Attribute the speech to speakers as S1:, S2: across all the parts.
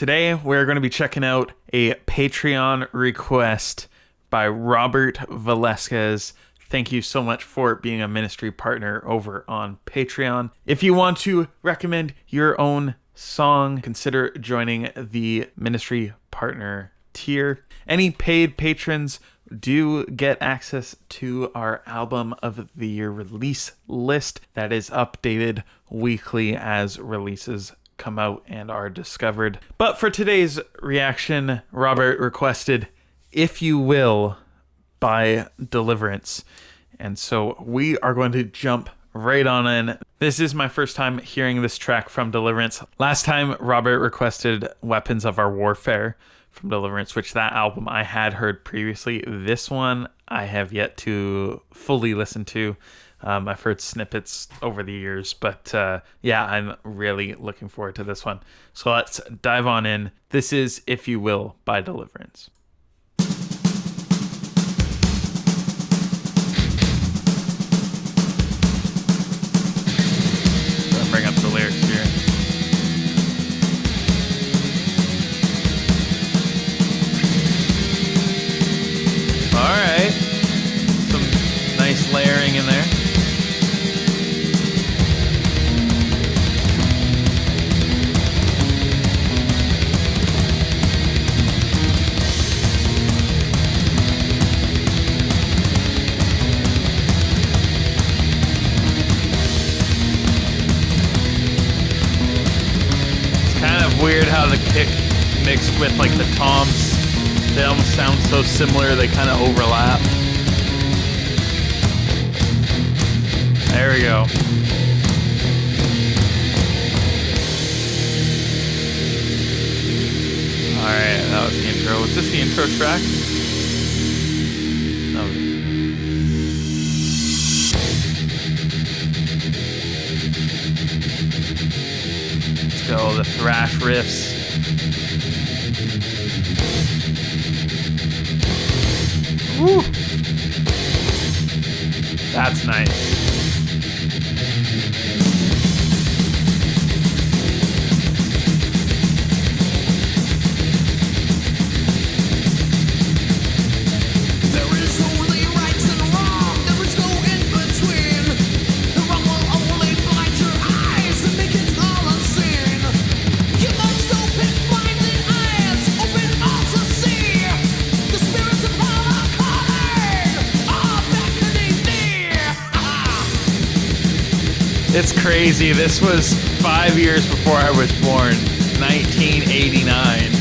S1: Today, we're going to be checking out a Patreon request by Robert Velazquez. Thank you so much for being a ministry partner over on Patreon. If you want to recommend your own song, consider joining the ministry partner tier. Any paid patrons do get access to our album of the year release list that is updated weekly as releases come out and are discovered. But for today's reaction, Robert requested If You Will by Deliverance. And so we are going to jump right on in. This is my first time hearing this track from Deliverance. Last time, Robert requested Weapons of Our Warfare from Deliverance, which that album I had heard previously. This one I have yet to fully listen to. I've heard snippets over the years, but yeah, I'm really looking forward to this one. So let's dive on in. This is If You Will by Deliverance. I'll bring up the lyrics here. All right, some nice layering in there. Weird how the kick mixed with like the toms, they almost sound so similar, they kind of overlap. There we go. Alright, that was the intro. Was this the intro track? No. Go the thrash riffs. Woo! That's nice. It's crazy. This was 5 years before I was born, 1989.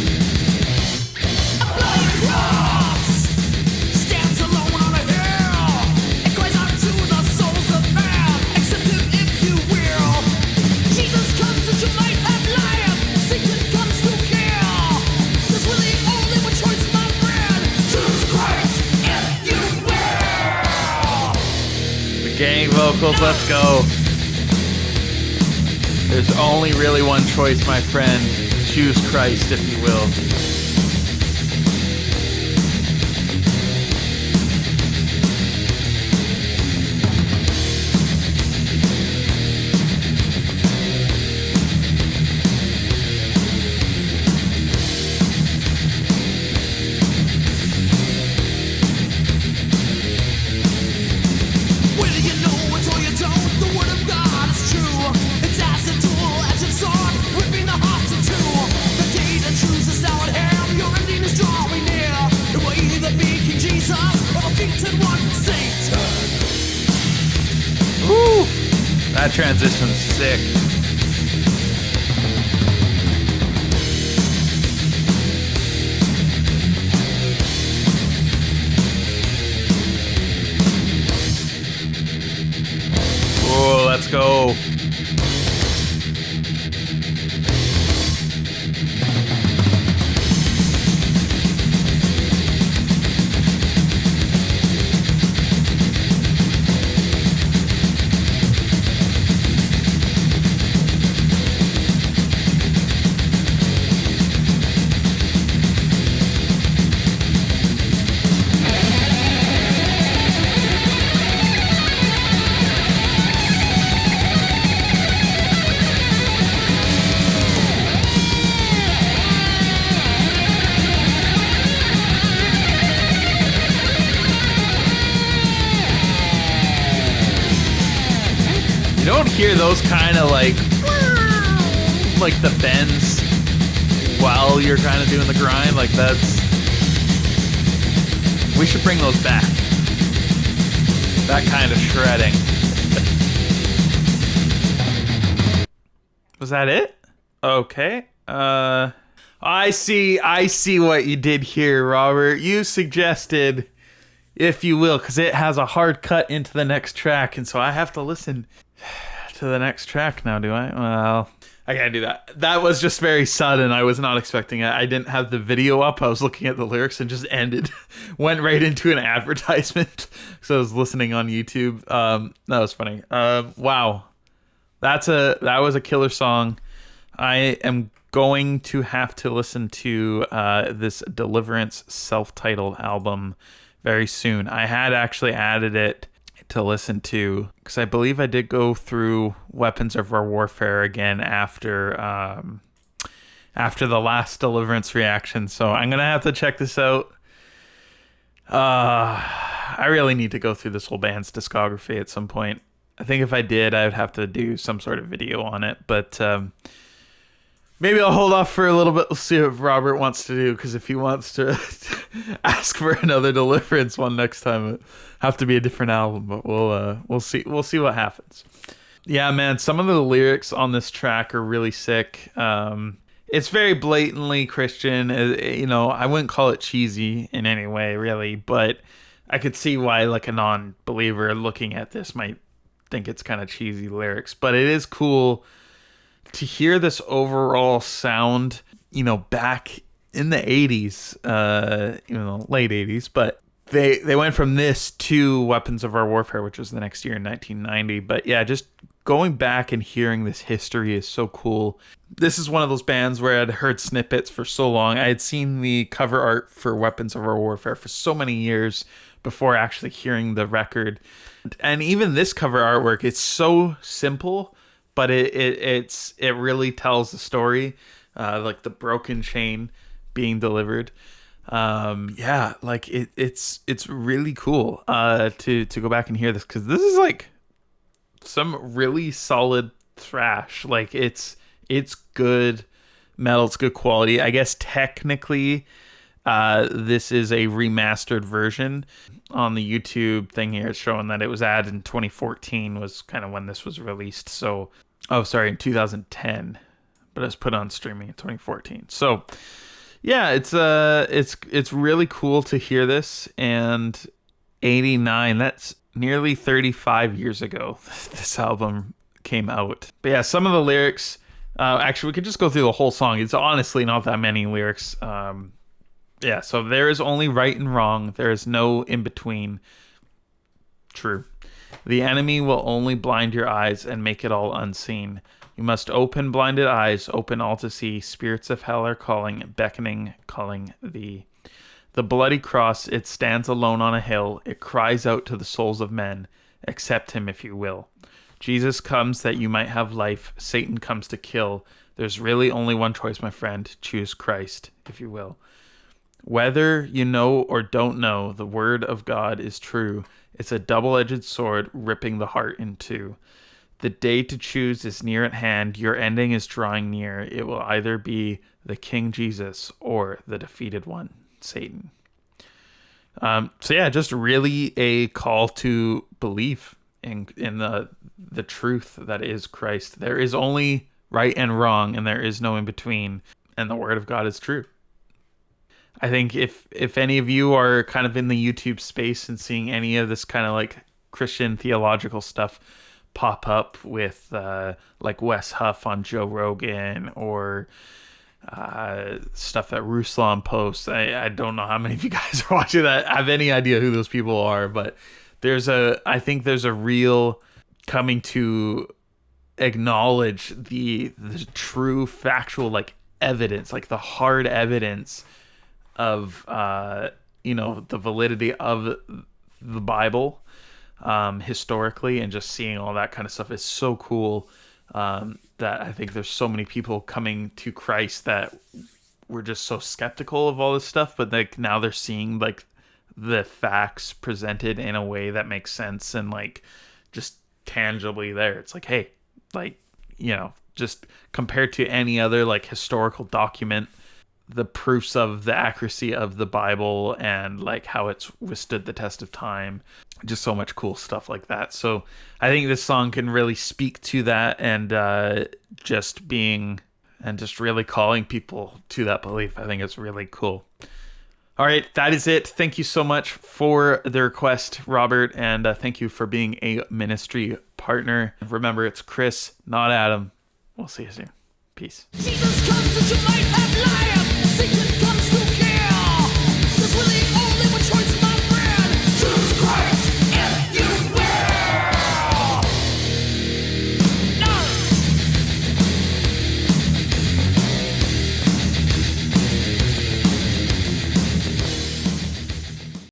S1: The gang vocals, let's go. There's only really one choice, my friend. Choose Christ, if you will.
S2: Whether you know it or you don't, the word of God is true. It's as a dual as its sword, ripping the hearts in two. The day that chooses now at hand, your ending is drawing near. It will either be King Jesus or the beaten one, Satan.
S1: Woo! That transition's sick. Oh, let's go. don't hear those kind of like the bends while you're kind of doing the grind. Like we should bring those back. That kind of shredding. Was that it? Okay. I see what you did here, Robert. You suggested, if you will, because it has a hard cut into the next track, and so I have to listen to the next track now, do I? Well, I can't do that. That was just very sudden. I was not expecting it. I didn't have the video up. I was looking at the lyrics and just ended. Went right into an advertisement. So I was listening on YouTube. That was funny. Wow. That was a killer song. I am going to have to listen to this Deliverance self-titled album very soon. I had actually added it to listen to because I believe I did go through Weapons of Our Warfare again after the last Deliverance reaction. So I'm gonna have to check this out. I really need to go through this whole band's discography at some point. I think if I did, I would have to do some sort of video on it, but maybe I'll hold off for a little bit. We'll see what Robert wants to do, because if he wants to ask for another Deliverance one next time, it'll have to be a different album. But we'll see what happens. Yeah, man, some of the lyrics on this track are really sick. It's very blatantly Christian. You know, I wouldn't call it cheesy in any way, really, but I could see why like a non-believer looking at this might think it's kind of cheesy lyrics. But it is cool to hear this overall sound, you know, back in the 80s, late 80s, but they went from this to Weapons of Our Warfare, which was the next year in 1990. But yeah, just going back and hearing this history is so cool. This is one of those bands where I'd heard snippets for so long. I had seen the cover art for Weapons of Our Warfare for so many years before actually hearing the record. And even this cover artwork, it's so simple, but it really tells the story, like the broken chain being delivered. It's really cool to go back and hear this, because this is like some really solid thrash. Like it's good metal, it's good quality. I guess technically this is a remastered version. On the YouTube thing here, it's showing that it was added in 2014 was kind of when this was released. So, in 2010, but it was put on streaming in 2014. So, yeah, it's really cool to hear this. And 89, that's nearly 35 years ago this album came out. But yeah, some of the lyrics, actually, we could just go through the whole song. It's honestly not that many lyrics. Yeah, so there is only right and wrong. There is no in between. True. The enemy will only blind your eyes and make it all unseen. You must open blinded eyes, open all to see. Spirits of hell are calling, beckoning, calling thee. The bloody cross, it stands alone on a hill. It cries out to the souls of men. Accept him if you will. Jesus comes that you might have life. Satan comes to kill. There's really only one choice, my friend. Choose Christ, if you will. Whether you know or don't know, the word of God is true. It's a double-edged sword ripping the heart in two. The day to choose is near at hand. Your ending is drawing near. It will either be the King Jesus or the defeated one, Satan. So yeah, just really a call to belief in the truth that is Christ. There is only right and wrong, and there is no in between. And the word of God is true. I think if any of you are kind of in the YouTube space and seeing any of this kind of like Christian theological stuff pop up with like Wes Huff on Joe Rogan, or stuff that Ruslan posts, I don't know how many of you guys are watching that, I have any idea who those people are, but I think there's a real coming to acknowledge the true factual like evidence, like the hard evidence of the validity of the Bible historically, and just seeing all that kind of stuff is so cool, that I think there's so many people coming to Christ that were just so skeptical of all this stuff, but like now they're seeing like the facts presented in a way that makes sense, and like just tangibly there. It's like, hey, like, you know, just compared to any other like historical document, the proofs of the accuracy of the Bible and like how it's withstood the test of time, just so much cool stuff like that. So I think this song can really speak to that, and just really calling people to that belief. I think it's really cool. All right, that is it. Thank you so much for the request, Robert, and thank you for being a ministry partner. Remember, it's Chris, not Adam. We'll see you soon. Peace.
S2: Jesus comes that you might have